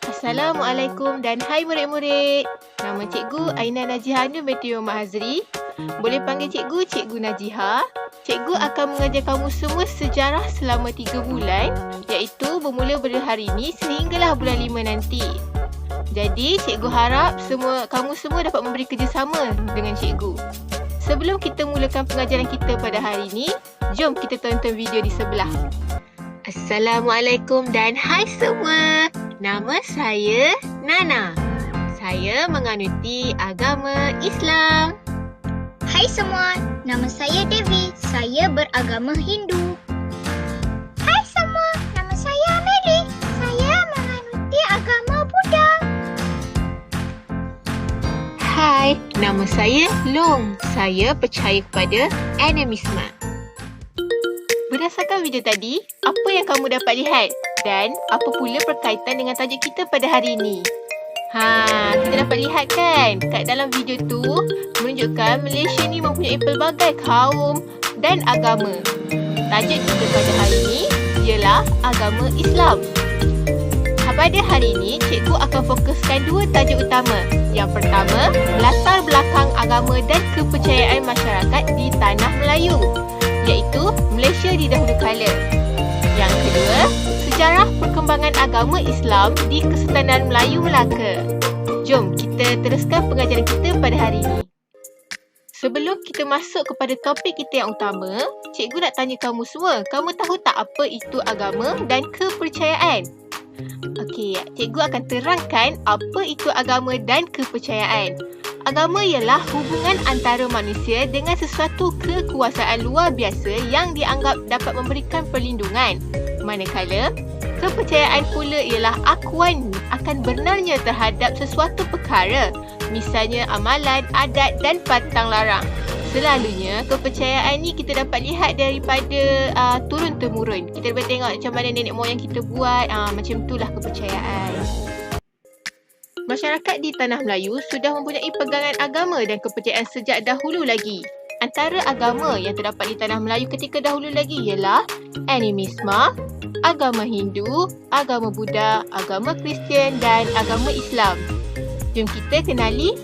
Assalamualaikum dan hai murid-murid. Nama Cikgu Aina Najihah Nur binti Muhammad Hazri. Boleh panggil Cikgu, Cikgu Najihah. Cikgu akan mengajar kamu semua sejarah selama 3 bulan, iaitu bermula pada hari ini sehinggalah bulan 5 nanti. Jadi, Cikgu harap kamu semua dapat memberi kerjasama dengan Cikgu. Sebelum kita mulakan pengajaran kita pada hari ini, jom kita tonton video di sebelah. Assalamualaikum dan hai semua. Nama saya Nana. Saya menganuti agama Islam. Hai semua, nama saya Devi. Saya beragama Hindu. Hai semua, nama saya Amelie. Saya menganuti agama Buddha. Hai, nama saya Long. Saya percaya kepada animisme. Berdasarkan video tadi, apa yang kamu dapat lihat? Dan apa pula berkaitan dengan tajuk kita pada hari ini? Kita dapat lihat kan? Kat dalam video tu menunjukkan Malaysia ni mempunyai pelbagai kaum dan agama. Tajuk kita pada hari ini ialah agama Islam. Pada hari ini, cikgu akan fokuskan 2 tajuk utama. Yang pertama, latar belakang agama dan kepercayaan masyarakat di tanah Melayu, iaitu Malaysia di dahulu kala. Yang kedua, sejarah perkembangan agama Islam di Kesultanan Melayu Melaka. Jom kita teruskan pengajaran kita pada hari ini. Sebelum kita masuk kepada topik kita yang utama, cikgu nak tanya kamu semua, kamu tahu tak apa itu agama dan kepercayaan? Okey, cikgu akan terangkan apa itu agama dan kepercayaan. Agama ialah hubungan antara manusia dengan sesuatu kekuasaan luar biasa yang dianggap dapat memberikan perlindungan. Manakala, kepercayaan pula ialah akuan akan benarnya terhadap sesuatu perkara, misalnya amalan, adat dan pantang larang. Selalunya, kepercayaan ni kita dapat lihat daripada turun-temurun. Kita dapat tengok macam mana nenek moyang kita buat, macam itulah kepercayaan. Masyarakat di Tanah Melayu sudah mempunyai pegangan agama dan kepercayaan sejak dahulu lagi. Antara agama yang terdapat di Tanah Melayu ketika dahulu lagi ialah animisme, agama Hindu, agama Buddha, agama Kristian dan agama Islam. Jom kita kenali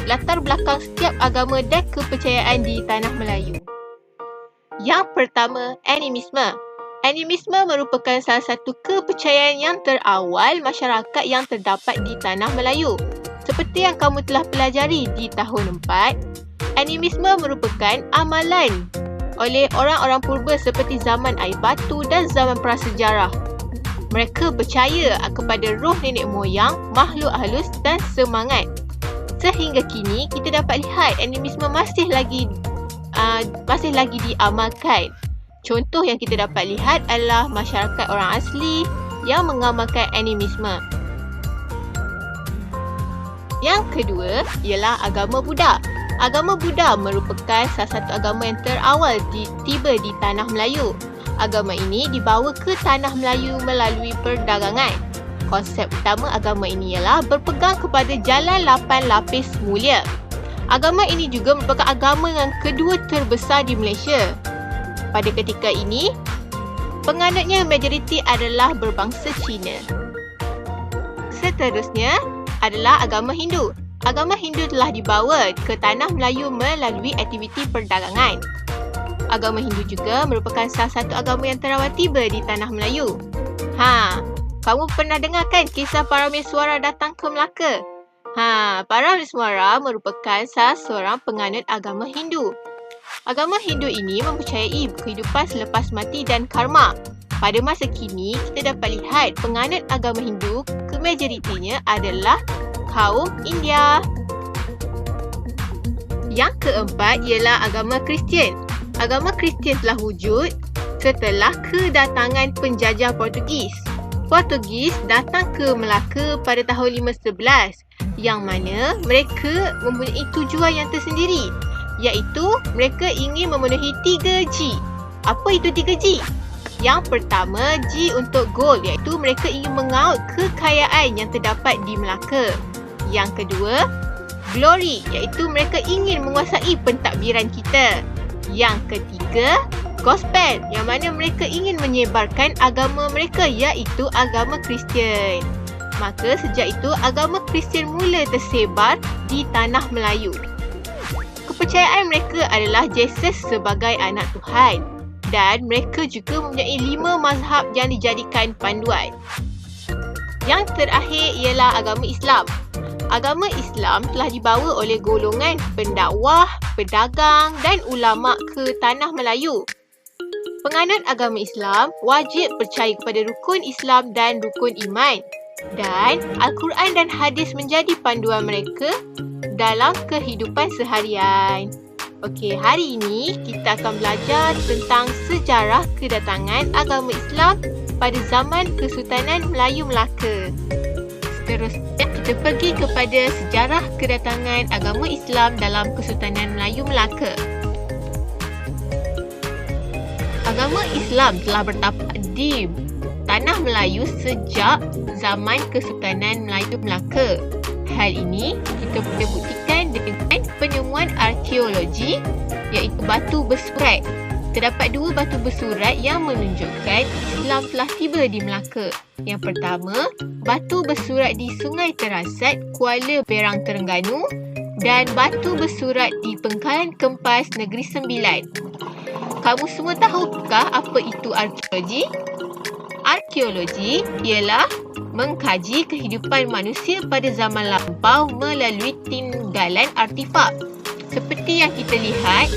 latar belakang setiap agama dan kepercayaan di Tanah Melayu. Yang pertama, animisme. Animisme merupakan salah satu kepercayaan yang terawal masyarakat yang terdapat di Tanah Melayu. Seperti yang kamu telah pelajari di tahun 4, animisme merupakan amalan oleh orang-orang purba seperti zaman air batu dan zaman prasejarah. Mereka percaya kepada roh nenek moyang, makhluk halus dan semangat. Sehingga kini kita dapat lihat animisme masih lagi diamalkan. Contoh yang kita dapat lihat adalah masyarakat orang asli yang mengamalkan animisme. Yang kedua ialah agama Buddha. Agama Buddha merupakan salah satu agama yang terawal tiba di Tanah Melayu. Agama ini dibawa ke Tanah Melayu melalui perdagangan. Konsep utama agama ini ialah berpegang kepada jalan 8 lapis mulia. Agama ini juga merupakan agama yang kedua terbesar di Malaysia. Pada ketika ini, penganutnya majoriti adalah berbangsa Cina. Seterusnya adalah agama Hindu. Agama Hindu telah dibawa ke Tanah Melayu melalui aktiviti perdagangan. Agama Hindu juga merupakan salah satu agama yang terawal tiba di Tanah Melayu. Kamu pernah dengar kan kisah para Meswara datang ke Melaka? Para Meswara merupakan salah seorang penganut agama Hindu. Agama Hindu ini mempercayai kehidupan selepas mati dan karma. Pada masa kini, kita dapat lihat penganut agama Hindu majoritinya adalah kaum India. Yang keempat ialah agama Kristian. Agama Kristian telah wujud setelah kedatangan penjajah Portugis. Portugis datang ke Melaka pada tahun 1511, yang mana mereka mempunyai tujuan yang tersendiri, iaitu mereka ingin memenuhi 3G. Apa itu 3G? Yang pertama, G untuk gold, iaitu mereka ingin mengaut kekayaan yang terdapat di Melaka. Yang kedua, glory, iaitu mereka ingin menguasai pentadbiran kita. Yang ketiga, gospel yang mana mereka ingin menyebarkan agama mereka iaitu agama Kristian. Maka sejak itu agama Kristian mula tersebar di tanah Melayu. Kepercayaan mereka adalah Yesus sebagai anak Tuhan dan mereka juga mempunyai 5 mazhab yang dijadikan panduan. Yang terakhir ialah agama Islam. Agama Islam telah dibawa oleh golongan pendakwah, pedagang dan ulama ke tanah Melayu. Penganut agama Islam wajib percaya kepada rukun Islam dan rukun iman. Dan Al-Quran dan hadis menjadi panduan mereka dalam kehidupan seharian. Okey, hari ini kita akan belajar tentang sejarah kedatangan agama Islam pada zaman Kesultanan Melayu Melaka. Seterusnya kita pergi kepada sejarah kedatangan agama Islam dalam Kesultanan Melayu Melaka. Agama Islam telah bertapak di tanah Melayu sejak zaman Kesultanan Melayu Melaka. Hal ini kita boleh buktikan dengan penemuan arkeologi iaitu batu bersurat. Terdapat 2 batu bersurat yang menunjukkan Islam telah tiba di Melaka. Yang pertama, batu bersurat di Sungai Terasat, Kuala Berang, Terengganu dan batu bersurat di Pengkalan Kempas, Negeri Sembilan. Kamu semua tahukah apa itu arkeologi? Arkeologi ialah mengkaji kehidupan manusia pada zaman lampau melalui tinggalan artifak. Seperti yang kita lihat,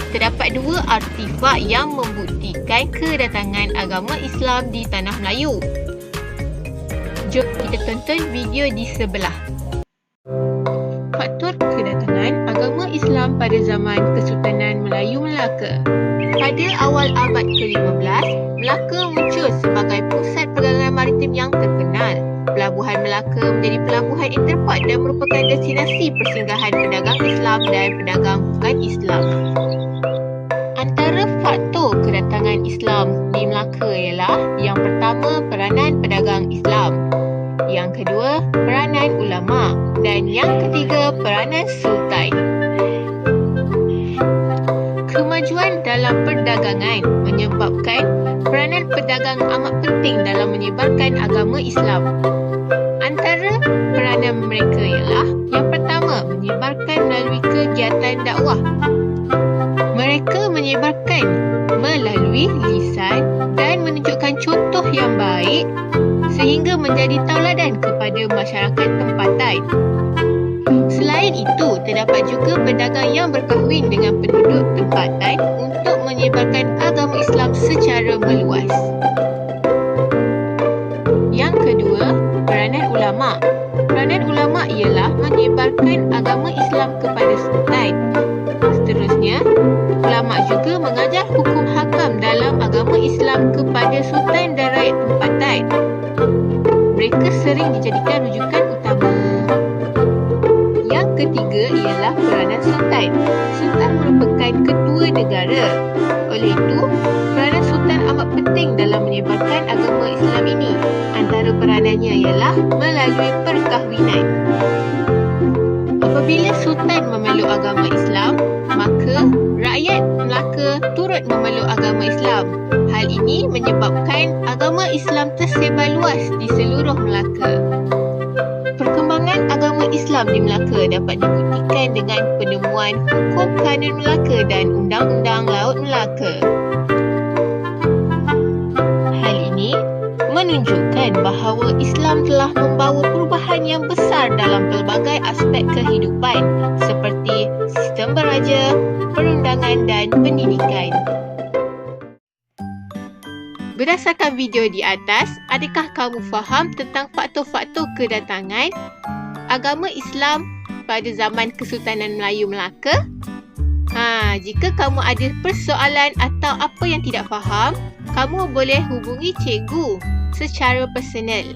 terdapat 2 artifak yang membuktikan kedatangan agama Islam di tanah Melayu. Jom kita tonton video di sebelah. Faktor kedatangan agama Islam pada zaman Kesultanan Melayu Melaka. Pada awal abad ke-15, Melaka muncul sebagai pusat perdagangan maritim yang terkenal. Pelabuhan Melaka menjadi pelabuhan interport dan merupakan destinasi persinggahan pedagang Islam dan pedagang bukan Islam. Antara faktor kedatangan Islam di Melaka ialah yang pertama, peranan pedagang Islam. Yang kedua, peranan ulama. Dan yang ketiga, peranan sultan. Kemajuan dalam perdagangan menyebabkan peranan pedagang amat penting dalam menyebarkan agama Islam. Antara peranan mereka ialah yang pertama, menyebarkan melalui kegiatan dakwah. Mereka menyebarkan melalui lisan dan menunjukkan contoh yang baik sehingga menjadi tauladan kepada masyarakat tempatan. Selain itu, terdapat juga pedagang yang berkahwin dengan penduduk tempatan untuk menyebarkan agama Islam secara meluas. Yang kedua, peranan ulama. Peranan ulama ialah menyebarkan agama Islam kepada sultan. Seterusnya, ulama juga mengajar hukum hakam dalam agama Islam kepada sultan dan rakyat tempatan. Mereka sering dijadikan rujukan utama. Yang ketiga ialah peranan sultan. Sultan merupakan ketua negara. Oleh itu, peranan sultan amat penting dalam menyebarkan agama Islam ini. Antara peranannya ialah melalui perkahwinan. Apabila sultan memeluk agama Islam, maka rakyat Melaka turut memeluk agama Islam. Hal ini menyebabkan agama Islam tersebar luas di seluruh Melaka. Perkembangan agama Islam di Melaka dapat dibuktikan dengan penemuan Hukum Kanun Melaka dan Undang-Undang Laut Melaka. Hal ini menunjukkan bahawa Islam telah membawa perubahan yang besar dalam pelbagai aspek kehidupan seperti sistem beraja, perundangan dan pendidikan. Berdasarkan video di atas, adakah kamu faham tentang faktor-faktor kedatangan agama Islam pada zaman Kesultanan Melayu Melaka? Jika kamu ada persoalan atau apa yang tidak faham, kamu boleh hubungi cikgu secara personal.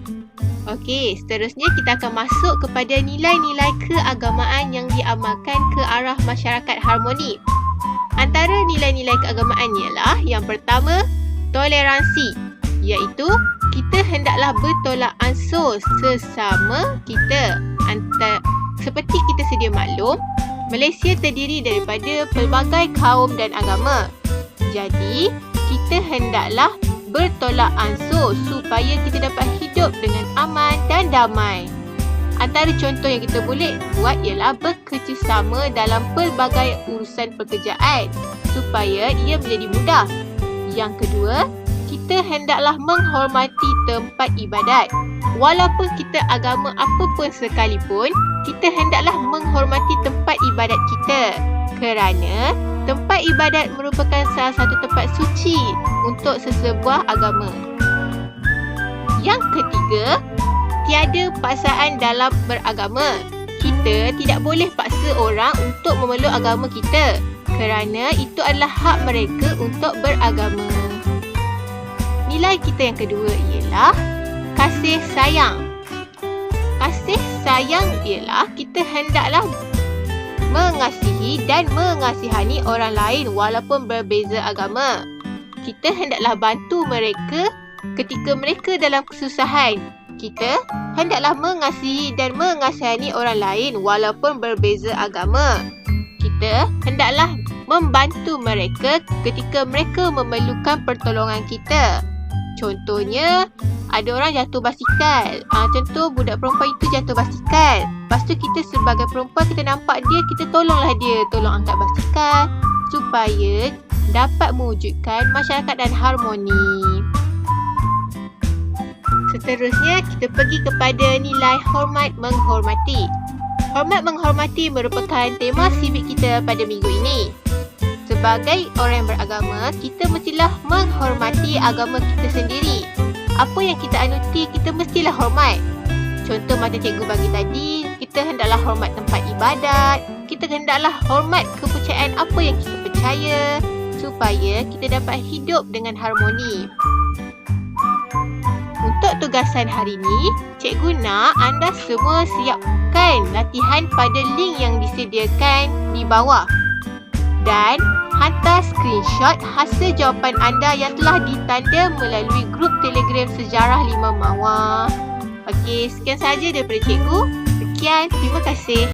Okey, seterusnya kita akan masuk kepada nilai-nilai keagamaan yang diamalkan ke arah masyarakat harmoni. Antara nilai-nilai keagamaan ialah yang pertama, toleransi, iaitu kita hendaklah bertolak ansur sesama kita. Seperti kita sedia maklum, Malaysia terdiri daripada pelbagai kaum dan agama. Jadi, kita hendaklah bertolak ansur supaya kita dapat hidup dengan aman dan damai. Antara contoh yang kita boleh buat ialah bekerjasama dalam pelbagai urusan pekerjaan supaya ia menjadi mudah. Yang kedua, kita hendaklah menghormati tempat ibadat. Walaupun kita agama apa pun sekalipun, kita hendaklah menghormati tempat ibadat kita kerana tempat ibadat merupakan salah satu tempat suci untuk sesebuah agama. Yang ketiga, tiada paksaan dalam beragama. Kita tidak boleh paksa orang untuk memeluk agama kita kerana itu adalah hak mereka untuk beragama. Nilai kita yang kedua ialah kasih sayang. Kasih sayang ialah kita hendaklah mengasihi dan mengasihani orang lain walaupun berbeza agama. Kita hendaklah bantu mereka ketika mereka dalam kesusahan. Kita hendaklah mengasihi dan mengasihani orang lain walaupun berbeza agama. Kita hendaklah membantu mereka ketika mereka memerlukan pertolongan kita. Contohnya, ada orang jatuh basikal. Contoh budak perempuan itu jatuh basikal. Lepas tu kita sebagai perempuan kita nampak dia, kita tolonglah dia. Tolong angkat basikal supaya dapat mewujudkan masyarakat dan harmoni. Seterusnya, kita pergi kepada nilai hormat menghormati. Hormat menghormati merupakan tema civic kita pada minggu ini. Sebagai orang yang beragama, kita mestilah menghormati agama kita sendiri. Apa yang kita anuti, kita mestilah hormat. Contoh macam cikgu bagi tadi, kita hendaklah hormat tempat ibadat. Kita hendaklah hormat kepercayaan apa yang kita percaya supaya kita dapat hidup dengan harmoni. Untuk tugasan hari ini, cikgu nak anda semua siapkan latihan pada link yang disediakan di bawah. Dan hantar screenshot hasil jawapan anda yang telah ditanda melalui grup Telegram Sejarah 5 Mawar. Okey, sekian sahaja daripada cikgu. Sekian, terima kasih.